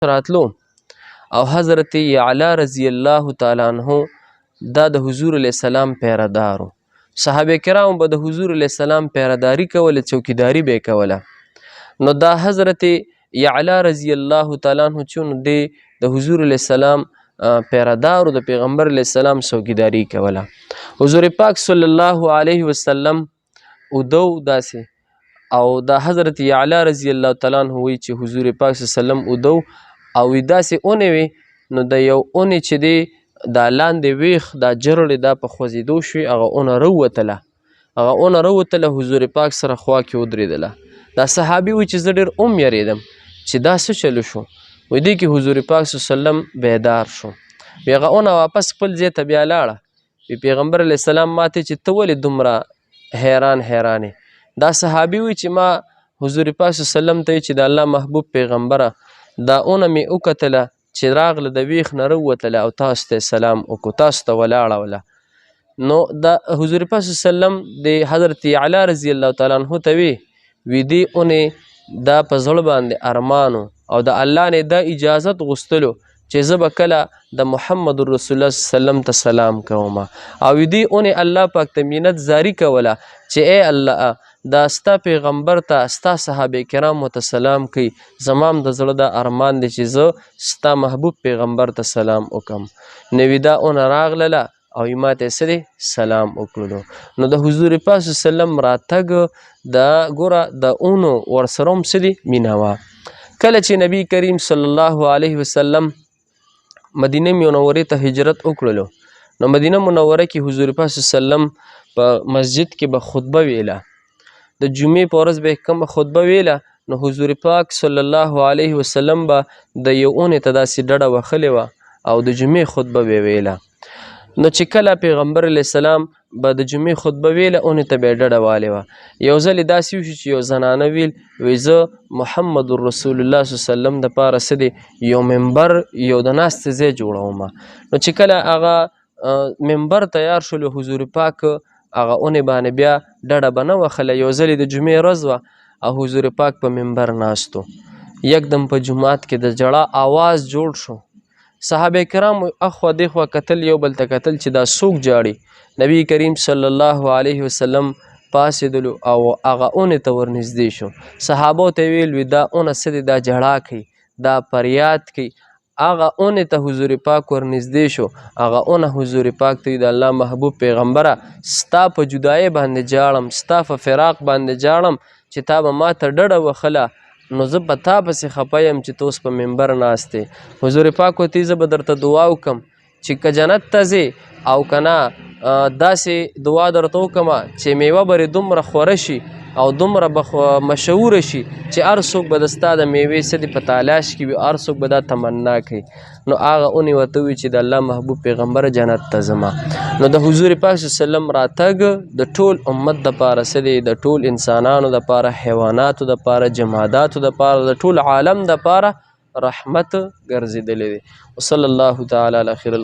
راتلو او حضرت یعلا رضی الله تعالی عنہ دا د حضور علیه السلام پیردارو. صحابه کرام به د حضور علیه السلام پیرداری کوله، چوکیداری به یې کوله. نو دا حضرت یعلا رضی الله تعالی عنہ چې نو دی د حضور علیه السلام پیردارو، د پیغمبر علیه السلام څوکیداری کوله. حضور پاک صلی الله علیه وسلم اودو داسې، او دا حضرت یعلا رضی الله تعالی عنہ وایي چې حضور پاک صلی الله علیه وسلم اودو او داسې اونې وې، نو د یو اونې چې دی دا لاندې ویښ دا جرړې دا په خوځېدو شوې، هغه اونه راووتله، حضور پاک سره خوا کې ودرېدله. دا صحابي وایي چې زه ډېر یېرېدم چې دا څه چلو شو. وایي دې کې حضور پاک صلی الله علیه وسلم بیدار شو. وی هغه اونه واپس خپل ځای ته بیا لاړه. وی پیغمبر علیه السلام ماته چې ته ولې دومره حیرانې؟ دا صحابي وایي چې ما حضور پاک صلی الله علیه وسلم ته وی چې د الله محبوب پیغمبره دا اونه مې وکتله چې راغله د ویښ نه راووتله او تاسو ته سلام وکړو، تاسو ته ولاړوله. نو دا حضور پاک صلی الله علیه وسلم د حضرت یعلا رضی الله تعالی عنہ ته وی دې اونې دا په زړه باندې ارمانو او د الله نه دا اجازت غوښتلو چې زه به کله د محمد رسول الله صلی الله علیه وسلم ته سلام کوم، او دې اونې الله پاک ته مینت زاری کوله چې ای الله دا ستا پیغمبر ته ستا صحابه کرامو ته سلام کوي، زمام د زړه دا ارمان دی چې زه ستا محبوب پیغمبر ته سلام وکړم. نو دا اونه راغله او ما ته څه دی سلام وکړلو. نو د حضور پاک صلی الله علیه وسلم راتګ دا ګوره د اونو ورسره هم څه دی مینه وه. کله چې نبی کریم صلی الله علیه وسلم مدینه منورې ته هجرت وکړلو، نو مدینه منوره کې حضور پاک صلی الله علیه وسلم په مسجد کې به خطبه ویله. د جمعې په ورځ به کومه خطبه ویله، نو حضور پاک صلی الله علیه وسلم به د یو اونې ته داسې ډډه وهلې وه او د جمعې خطبه به یې ویله. نو چې کله پیغمبر علیه السلام به د جمعې خطبه ویله، اونې ته به یې ډډه والې وه. یو ځل یې داسې وشو چې یو زنانه ویل وی زه محمد رسول الله صلی الله علیه وسلم دپاره څه دی یو منبر، یو د ناستې ځای جوړومه. نو چې کله هغه منبر تیار شولو، حضور پاک هغه اونې باندې بیا ډډه به نه وهله. یو ځل د جمعې ورځ وه او حضور پاک په منبر ناست و، یکدم په جومات کې د ژړا آواز جوړ شو. صحابه کرام اخوا دېخوا کتل، یو بل ته کتل چې دا څوک جاړي. نبی کریم صلی الله علیه وسلم پاڅېدلو او هغه اونې ته ورنږدې شو. صحابو ته ویل وي دا اونه څه دی، دا ژړا کوي، دا فریاد کوي. هغه اونې ته حضور پاک ورنږدې شو. هغه اونه حضور پاک ته د الله محبوب پیغمبره ستا په جدایۍ باندې جاړم، ستا په فراق باندې جاړم چې تا به ما ته ډډه وهله، نو زه په تا پسې خفه یم چې ته اوس په منبر ناست یې. حضور پاک ورته زه به درته دعا وکړم چې که جنت ته ځې او که نه داسې دعا درته وکړمه چې میوه به دومره خوره شي او دومره به مشهوره شي چې هر څوک به د ستا د میوې څه دي په تالاش کې وي، هر څوک به دا تمنا کوي. نو هغه اونې ورته ووایي چې د الله محبوب پیغمبره جنت ته ځمه. نو د حضور پاک صلی الله علیه وسلم راتګ د ټول امت دپاره څه دی، د ټول انسانانو دپاره، حیواناتو دپاره، جماداتو دپاره، د ټول عالم دپاره رحمت ګرځېدلی دی. وصلی الله تعالی علی خیر